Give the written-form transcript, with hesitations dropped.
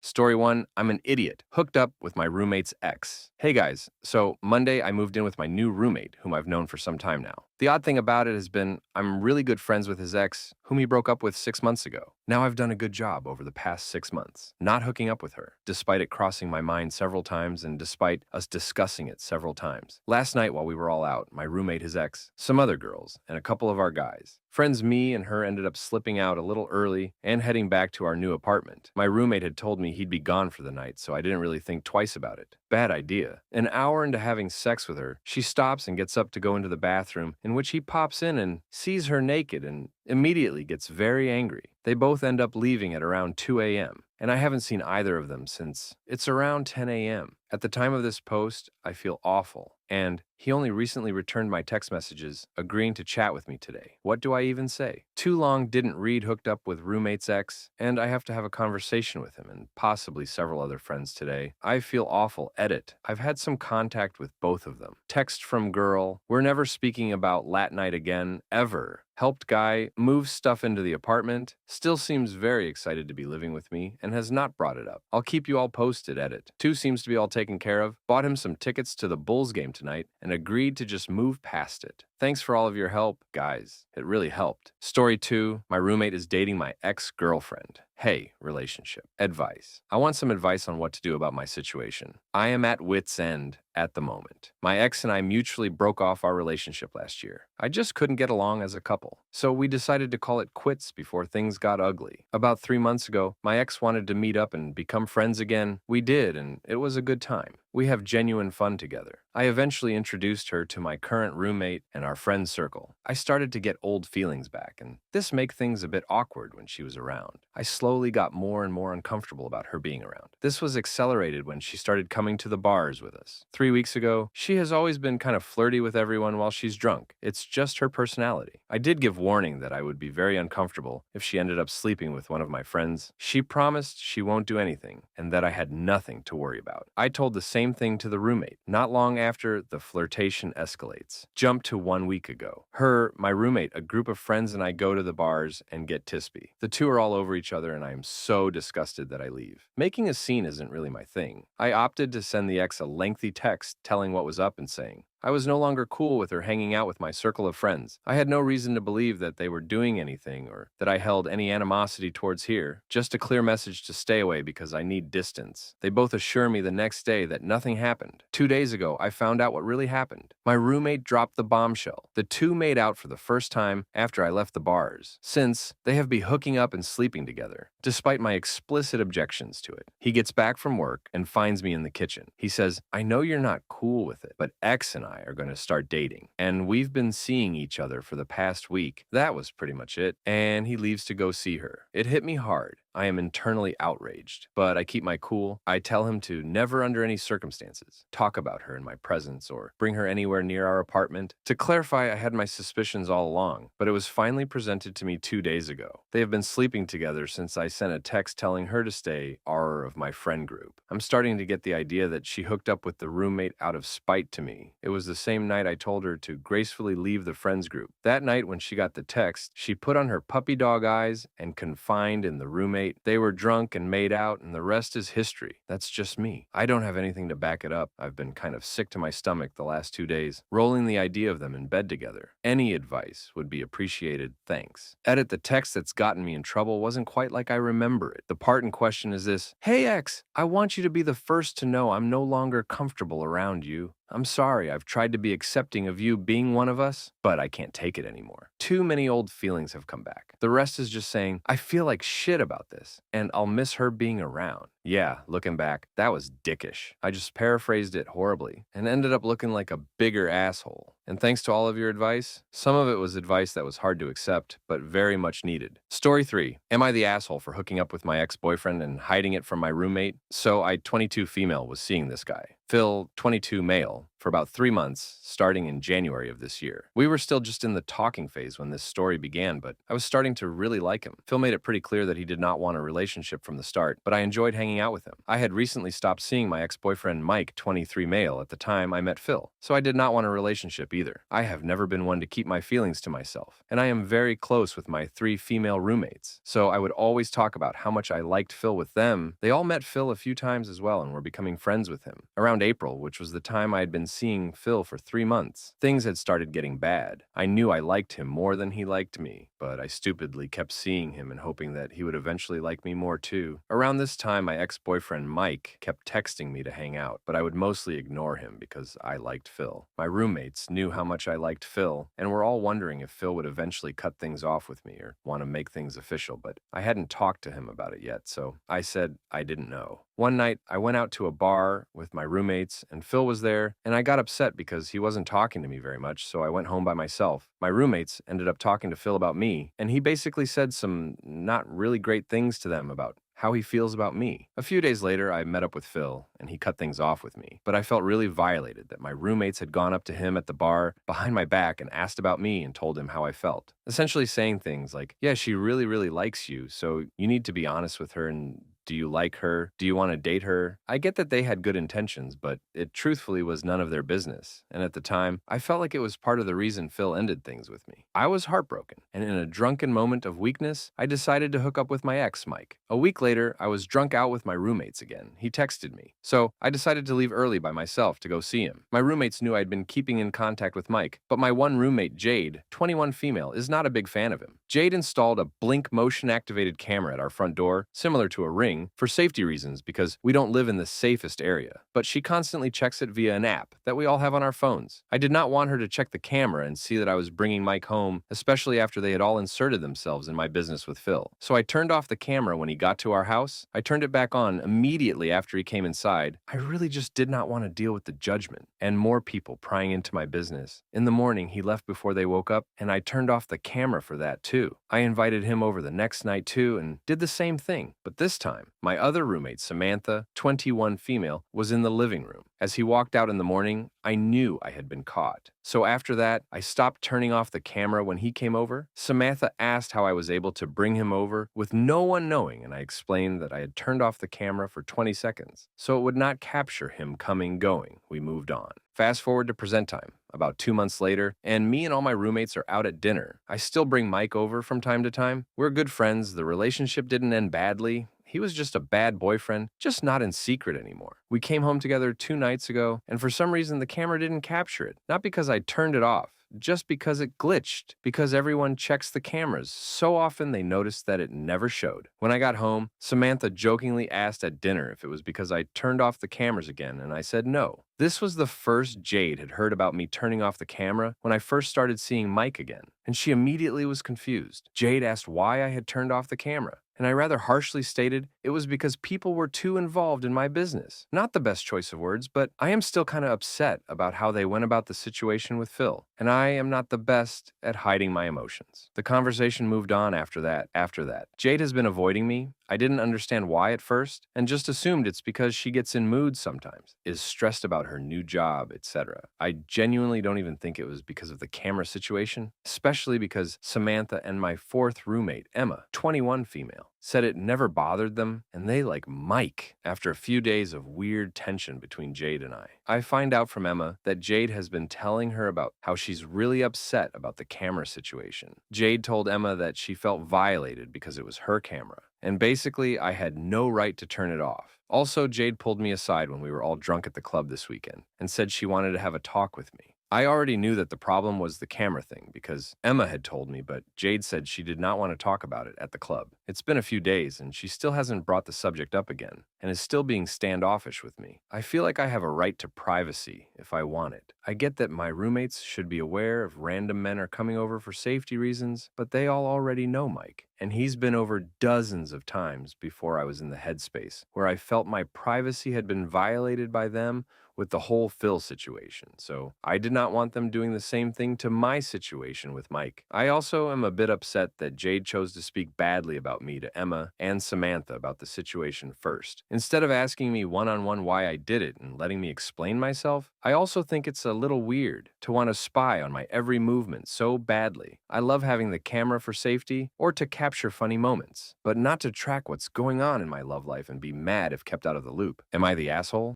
Story 1, I'm an idiot, hooked up with my roommate's ex. Hey guys, so Monday I moved in with my new roommate, whom I've known for some time now. The odd thing about it has been I'm really good friends with his ex, whom he broke up with 6 months ago. Now I've done a good job over the past 6 months, not hooking up with her, despite it crossing my mind several times and despite us discussing it several times. Last night while we were all out, my roommate, his ex, some other girls, and a couple of our guys. Friends me and her ended up slipping out a little early and heading back to our new apartment. My roommate had told me he'd be gone for the night, so I didn't really think twice about it. Bad idea. An hour into having sex with her, she stops and gets up to go into the bathroom, in which he pops in and sees her naked and immediately gets very angry. They both end up leaving at around 2 a.m., and I haven't seen either of them since it's around 10 a.m. At the time of this post, I feel awful, and he only recently returned my text messages, agreeing to chat with me today. What do I even say? Too long didn't read hooked up with roommate's ex, and I have to have a conversation with him and possibly several other friends today. I feel awful. Edit. I've had some contact with both of them. Text from girl, we're never speaking about lat night again, ever. Helped guy, moves stuff into the apartment, still seems very excited to be living with me, and has not brought it up. I'll keep you all posted, edit. 2 seems to be all taken care of, bought him some tickets to the Bulls game tonight, and agreed to just move past it. Thanks for all of your help, guys. It really helped. Story 2, my roommate is dating my ex-girlfriend. Hey, relationship. Advice. I want some advice on what to do about my situation. I am at wit's end at the moment. My ex and I mutually broke off our relationship last year. I just couldn't get along as a couple, so we decided to call it quits before things got ugly. About 3 months ago, my ex wanted to meet up and become friends again. We did, and it was a good time. We have genuine fun together. I eventually introduced her to my current roommate and our friend circle. I started to get old feelings back, and this made things a bit awkward when she was around. I slowly got more and more uncomfortable about her being around. This was accelerated when she started coming to the bars with us. 3 weeks ago, she has always been kind of flirty with everyone while she's drunk. It's just her personality. I did give warning that I would be very uncomfortable if she ended up sleeping with one of my friends. She promised she won't do anything and that I had nothing to worry about. I told the same thing to the roommate. Not long after, the flirtation escalates. Jump to 1 week ago. Her, my roommate, a group of friends and I go to the bars and get tispy. The two are all over each other and I am so disgusted that I leave. Making a scene isn't really my thing. I opted to send the ex a lengthy text telling what was up and saying, I was no longer cool with her hanging out with my circle of friends. I had no reason to believe that they were doing anything or that I held any animosity towards her. Just a clear message to stay away because I need distance. They both assure me the next day that nothing happened. 2 days ago, I found out what really happened. My roommate dropped the bombshell. The two made out for the first time after I left the bars. Since, they have been hooking up and sleeping together, despite my explicit objections to it. He gets back from work and finds me in the kitchen. He says, I know you're not cool with it, but X and I are going to start dating. And we've been seeing each other for the past week. That was pretty much it. And he leaves to go see her. It hit me hard. I am internally outraged, but I keep my cool. I tell him to never under any circumstances talk about her in my presence or bring her anywhere near our apartment. To clarify, I had my suspicions all along, but it was finally presented to me 2 days ago. They have been sleeping together since I sent a text telling her to stay R of my friend group. I'm starting to get the idea that she hooked up with the roommate out of spite to me. It was the same night I told her to gracefully leave the friends group. That night when she got the text, she put on her puppy dog eyes and confided in the roommate. They were drunk and made out, and the rest is history. That's just me. I don't have anything to back it up. I've been kind of sick to my stomach the last 2 days, rolling the idea of them in bed together. Any advice would be appreciated. Thanks. Edit, the text that's gotten me in trouble wasn't quite like I remember it. The part in question is this: Hey X, I want you to be the first to know I'm no longer comfortable around you. I'm sorry, I've tried to be accepting of you being one of us, but I can't take it anymore. Too many old feelings have come back. The rest is just saying, I feel like shit about this, and I'll miss her being around. Yeah, looking back, that was dickish. I just paraphrased it horribly and ended up looking like a bigger asshole. And thanks to all of your advice, some of it was advice that was hard to accept, but very much needed. Story 3. Am I the asshole for hooking up with my ex-boyfriend and hiding it from my roommate? So I, 22 female, was seeing this guy. Phil, 22 male, for about 3 months, starting in January of this year. We were still just in the talking phase when this story began, but I was starting to really like him. Phil made it pretty clear that he did not want a relationship from the start, but I enjoyed hanging out with him. I had recently stopped seeing my ex-boyfriend Mike, 23 male, at the time I met Phil, so I did not want a relationship either. I have never been one to keep my feelings to myself, and I am very close with my 3 female roommates, so I would always talk about how much I liked Phil with them. They all met Phil a few times as well and were becoming friends with him. Around April, which was the time I had been seeing Phil for 3 months, things had started getting bad. I knew I liked him more than he liked me, but I stupidly kept seeing him and hoping that he would eventually like me more too. Around this time, my ex-boyfriend Mike kept texting me to hang out, but I would mostly ignore him because I liked Phil. My roommates knew how much I liked Phil and were all wondering if Phil would eventually cut things off with me or want to make things official, but I hadn't talked to him about it yet, so I said I didn't know. One night, I went out to a bar with my roommates, and Phil was there, and I got upset because he wasn't talking to me very much, so I went home by myself. My roommates ended up talking to Phil about me, and he basically said some not really great things to them about how he feels about me. A few days later, I met up with Phil, and he cut things off with me. But I felt really violated that my roommates had gone up to him at the bar behind my back and asked about me and told him how I felt. Essentially saying things like, yeah, she really, really likes you, so you need to be honest with her and do you like her? Do you want to date her? I get that they had good intentions, but it truthfully was none of their business. And at the time, I felt like it was part of the reason Phil ended things with me. I was heartbroken, and in a drunken moment of weakness, I decided to hook up with my ex, Mike. A week later, I was drunk out with my roommates again. He texted me. So I decided to leave early by myself to go see him. My roommates knew I'd been keeping in contact with Mike, but my one roommate, Jade, 21 female, is not a big fan of him. Jade installed a blink motion-activated camera at our front door, similar to a ring, for safety reasons because we don't live in the safest area, but she constantly checks it via an app that we all have on our phones. I did not want her to check the camera and see that I was bringing Mike home, especially after they had all inserted themselves in my business with Phil. So I turned off the camera when he got to our house. I turned it back on immediately after he came inside. I really just did not want to deal with the judgment and more people prying into my business. In the morning, he left before they woke up, and I turned off the camera for that too. I invited him over the next night too and did the same thing, but this time, my other roommate, Samantha, 21 female, was in the living room. As he walked out in the morning, I knew I had been caught. So after that, I stopped turning off the camera when he came over. Samantha asked how I was able to bring him over with no one knowing, and I explained that I had turned off the camera for 20 seconds, so it would not capture him coming, going. We moved on. Fast forward to present time, about 2 months later, and me and all my roommates are out at dinner. I still bring Mike over from time to time. We're good friends. The relationship didn't end badly. He was just a bad boyfriend, just not in secret anymore. We came home together 2 nights ago, and for some reason the camera didn't capture it. Not because I turned it off, just because it glitched, because everyone checks the cameras. So often they noticed that it never showed. When I got home, Samantha jokingly asked at dinner if it was because I turned off the cameras again, and I said no. This was the first Jade had heard about me turning off the camera when I first started seeing Mike again, and she immediately was confused. Jade asked why I had turned off the camera, and I rather harshly stated it was because people were too involved in my business. Not the best choice of words, but I am still kind of upset about how they went about the situation with Phil, and I am not the best at hiding my emotions. The conversation moved on after that. Jade has been avoiding me. I didn't understand why at first, and just assumed it's because she gets in moods sometimes, is stressed about her new job, etc. I genuinely don't even think it was because of the camera situation, especially because Samantha and my 4th roommate, Emma, 21 female, said it never bothered them, and they like Mike after a few days of weird tension between Jade and I. I find out from Emma that Jade has been telling her about how she's really upset about the camera situation. Jade told Emma that she felt violated because it was her camera, and basically I had no right to turn it off. Also, Jade pulled me aside when we were all drunk at the club this weekend and said she wanted to have a talk with me. I already knew that the problem was the camera thing because Emma had told me, but Jade said she did not want to talk about it at the club. It's been a few days and she still hasn't brought the subject up again and is still being standoffish with me. I feel like I have a right to privacy if I want it. I get that my roommates should be aware if random men are coming over for safety reasons, but they all already know Mike. And he's been over dozens of times before I was in the headspace where I felt my privacy had been violated by them with the whole Phil situation, so I did not want them doing the same thing to my situation with Mike. I also am a bit upset that Jade chose to speak badly about about me to Emma and Samantha about the situation first, instead of asking me one-on-one why I did it and letting me explain myself. I also think it's a little weird to want to spy on my every movement so badly. I love having the camera for safety or to capture funny moments, but not to track what's going on in my love life and be mad if kept out of the loop. Am I the asshole?